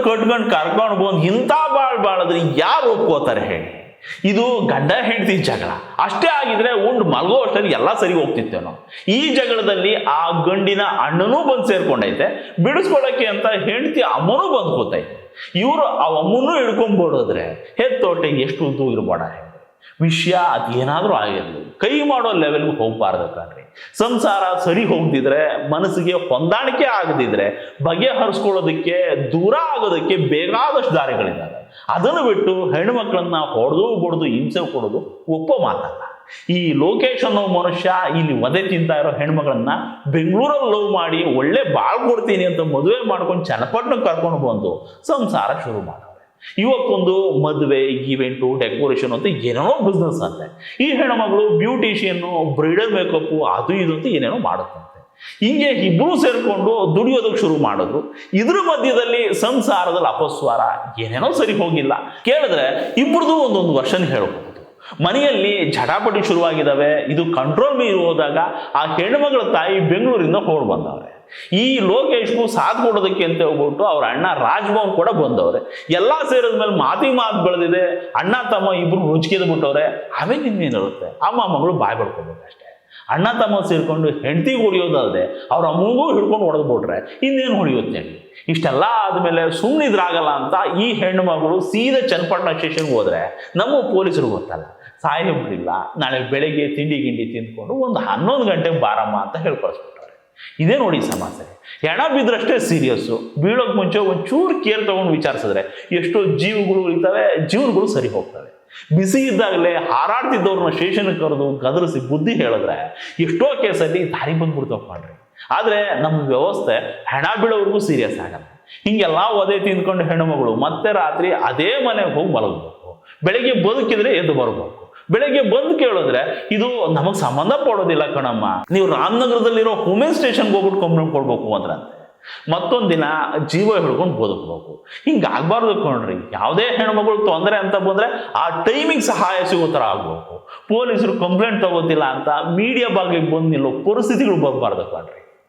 ಕಟ್ಕೊಂಡು ಕರ್ಕೊಂಡು ಬಂದು ಇಂಥ ಬಾಳಿದ್ರೆ ಯಾರು ಒಪ್ಕೋತಾರೆ ಹೇಳಿ? ಇದು ಗಂಡ ಹೆಂಡತಿ ಜಗಳ ಅಷ್ಟೇ ಆಗಿದ್ರೆ ಉಂಡು ಮಲ್ಗೋ ಅಷ್ಟರಲ್ಲಿ ಎಲ್ಲ ಸರಿ ಹೋಗ್ತಿತ್ತೇವೆ ನಾವು. ಈ ಜಗಳದಲ್ಲಿ ಆ ಗಂಡಿನ ಅಣ್ಣನೂ ಬಂದು ಸೇರ್ಕೊಂಡೈತೆ, ಬಿಡಿಸ್ಕೊಳಕ್ಕೆ ಅಂತ ಹೆಂಡತಿ ಅಮ್ಮನೂ ಬಂದು ಕೂತೈತೆ. ಇವರು ಆ ಅಮ್ಮನೂ ಹಿಡ್ಕೊಂಡ್ಬಿಡೋದ್ರೆ ಹೆತ್ತೊಟ್ಟೆಗೆ ಎಷ್ಟು ಉದ್ದು ಇರ್ಬೇಡ. ವಿಷಯ ಅದೇನಾದ್ರೂ ಆಗಿರಲಿ, ಕೈ ಮಾಡೋ ಲೆವೆಲ್ಗೆ ಹೋಗ್ಬಾರ್ದು ಕಣ್ರಿ. ಸಂಸಾರ ಸರಿ ಹೋಗ್ದಿದ್ರೆ, ಮನಸ್ಸಿಗೆ ಹೊಂದಾಣಿಕೆ ಆಗದಿದ್ರೆ ಬಗೆಹರಿಸ್ಕೊಳ್ಳೋದಕ್ಕೆ, ದೂರ ಆಗೋದಕ್ಕೆ ಬೇಕಾದಷ್ಟು ದಾರಿಗಳಿದ್ದಾವೆ. ಅದನ್ನು ಬಿಟ್ಟು ಹೆಣ್ಣು ಮಕ್ಕಳನ್ನ ಹೊಡೆದು ಹಿಂಸೆ ಕೊಡೋದು ಒಪ್ಪೋ ಮಾತಲ್ಲ. ಈ ಲೋಕೇಶ್ ಅನ್ನೋ ಮನುಷ್ಯ ಇಲ್ಲಿ ಒದೆ ತಿಂತಾ ಇರೋ ಹೆಣ್ಮಗಳನ್ನ ಬೆಂಗಳೂರಲ್ಲಿ ಲವ್ ಮಾಡಿ ಒಳ್ಳೆ ಬಾಳ್ ಕೊಡ್ತೀನಿ ಅಂತ ಮದುವೆ ಮಾಡ್ಕೊಂಡು ಚನ್ನಪಟ್ಟಣಕ್ಕೆ ಕರ್ಕೊಂಡು ಬಂದು ಸಂಸಾರ ಶುರು ಮಾಡೋರು. ಇವತ್ತೊಂದು ಮದುವೆ, ಈವೆಂಟು, ಡೆಕೋರೇಷನ್ ಅಂತ ಏನೇನೋ ಬಿಸ್ನೆಸ್ ಅಂತೆ. ಈ ಹೆಣ್ಮಗಳು ಬ್ಯೂಟಿಷಿಯನ್ನು, ಬ್ರೈಡಲ್ ಮೇಕಪ್, ಅದು ಇದು ಅಂತ ಏನೇನೋ ಮಾಡುತ್ತಂತೆ. ಹಿಂಗೆ ಇಬ್ರು ಸೇರ್ಕೊಂಡು ದುಡಿಯೋದಕ್ಕೆ ಶುರು ಮಾಡಿದ್ರು. ಇದ್ರ ಮಧ್ಯದಲ್ಲಿ ಸಂಸಾರದಲ್ಲಿ ಅಪಸ್ವರ, ಏನೇನೋ ಸರಿ ಹೋಗಿಲ್ಲ. ಕೇಳಿದ್ರೆ ಇಬ್ರದು ಒಂದೊಂದು ವರ್ಷನ್ ಹೇಳ್ಬೋದು. ಮನೆಯಲ್ಲಿ ಜಟಾಪಟಿ ಶುರುವಾಗಿದ್ದಾವೆ. ಇದು ಕಂಟ್ರೋಲ್ ಮೀರಿ ಹೋದಾಗ ಆ ಹೆಣ್ಮಗಳ ತಾಯಿ ಬೆಂಗಳೂರಿಂದ ಹೊರಡು ಬಂದವ್ರೆ. ಈ ಲೋಕೇಶ್ಗೂ ಸಾಥ್ ಕೊಡೋದಕ್ಕೆ ಅಂತ ಹೋಗ್ಬಿಟ್ಟು ಅವ್ರ ಅಣ್ಣ ರಾಜ್ಭವನ್ ಕೂಡ ಬಂದವ್ರೆ. ಎಲ್ಲ ಸೇರಿದ್ಮೇಲೆ ಮಾತು ಬೆಳೆದಿದೆ. ಅಣ್ಣ ತಮ್ಮ ಇಬ್ರು ರುಚಿಕೆದ್ ಬಿಟ್ಟವ್ರೆ. ಆಮೇಲೆ ಇನ್ನೇನಿರುತ್ತೆ, ಅಮ್ಮ ಮಗಳು ಬಾಯ್ ಬಡ್ಕೋಬೇಕು ಅಷ್ಟೇ. ಅಣ್ಣ ತಮ್ಮ ಸೇರ್ಕೊಂಡು ಹೆಂಡತಿಗೆ ಹೊಡಿಯೋದಲ್ಲದೆ ಅವ್ರ ಅಮ್ಮಗೂ ಹಿಡ್ಕೊಂಡು ಹೊಡೆದ್ಬಿಟ್ರೆ ಇನ್ನೇನು ಹೊಡಿಯುತ್ತೆ? ಇಷ್ಟೆಲ್ಲ ಆದ್ಮೇಲೆ ಸುಮ್ಮನಿದ್ರಾಗಲ್ಲ ಅಂತ ಈ ಹೆಣ್ಣು ಮಗಳು ಸೀದಾ ಚನ್ನಪಟ್ಟಣ ಸ್ಟೇಷನ್ಗೆ ಹೋದ್ರೆ ನಮ್ಮ ಪೊಲೀಸರು ಗೊತ್ತಲ್ಲ, ಸಾಹೇಬ್ರಿಲ್ಲ, ನಾಳೆ ಬೆಳಗ್ಗೆ ತಿಂಡಿ ಗಿಂಡಿ ತಿಂದ್ಕೊಂಡು ಒಂದು 11 ಗಂಟೆಗೆ ಬಾರಮ್ಮ ಅಂತ ಹೇಳ್ಕೊಳಿಸ್ಬಿಟ್ಟವ್ರೆ. ಇದೇ ನೋಡಿ ಸಮಸ್ಯೆ. ಹೆಣ ಬಿದ್ರಷ್ಟೇ ಸೀರಿಯಸ್ಸು. ಬೀಳೋಕ್ ಮುಂಚೆ ಒಂಚೂರು ಕೇರ್ ತಗೊಂಡು ವಿಚಾರಿಸಿದ್ರೆ ಎಷ್ಟೋ ಜೀವಗಳು ಉಳಿತವೆ, ಜೀವನಗಳು ಸರಿ ಹೋಗ್ತವೆ. ಬಿಸಿ ಇದ್ದಾಗಲೇ ಹಾರಾಡ್ತಿದ್ದವ್ರನ್ನ ಸ್ಟೇಷನ್ಗೆ ಕರೆದು ಗದರಿಸಿ ಬುದ್ಧಿ ಹೇಳಿದ್ರೆ ಎಷ್ಟೋ ಕೇಸಲ್ಲಿ ದಾರಿ ಬಂದ್ಬಿಡ್ತಾವ್ ಮಾಡ್ರಿ. ಆದ್ರೆ ನಮ್ಮ ವ್ಯವಸ್ಥೆ ಹೆಣ ಬೀಳೋವರೆಗೂ ಸೀರಿಯಸ್ ಆಗಲ್ಲ. ಹಿಂಗೆಲ್ಲ ಒದೆ ತಿಂದ್ಕೊಂಡು ಹೆಣ್ಣುಮಗಳು ಮತ್ತೆ ರಾತ್ರಿ ಅದೇ ಮನೆಗೆ ಹೋಗಿ ಮಲಗಬೇಕು. ಬೆಳಗ್ಗೆ ಬದುಕಿದ್ರೆ ಎದ್ದು ಬರ್ಬೇಕು. ಬೆಳಗ್ಗೆ ಬಂದು ಕೇಳಿದ್ರೆ ಇದು ನಮಗ್ ಸಂಬಂಧ ಪಡೋದಿಲ್ಲ ಕಣಮ್ಮ, ನೀವು ರಾಮನಗರದಲ್ಲಿರೋ ವುಮೆನ್ ಸ್ಟೇಷನ್ಗೆ ಹೋಗ್ಬಿಟ್ಟು ಕಂಪ್ಲೇಂಟ್ ಕೊಡ್ಬೇಕು ಅಂದ್ರಂತೆ. ಮತ್ತೊಂದಿನ ಜೀವ ಹಿಡ್ಕೊಂಡು ಬದುಕಬೇಕು. ಹಿಂಗಾಗ್ಬಾರ್ದು ಕಣ್ರಿ. ಯಾವುದೇ ಹೆಣ್ಮಗಳು ತೊಂದರೆ ಅಂತ ಬಂದ್ರೆ ಆ ಟೈಮಿಂಗ್ ಸಹಾಯ ಸಿಗೋ ಥರ ಆಗ್ಬೇಕು. ಪೊಲೀಸರು ಕಂಪ್ಲೇಂಟ್ ತಗೋತಿಲ್ಲ ಅಂತ ಮೀಡಿಯಾ ಭಾಗಕ್ಕೆ ಬಂದು ನಿಲ್ಲೋ ಪರಿಸ್ಥಿತಿಗಳು ಬರಬಾರ್ದು ಕಣ್ರಿ.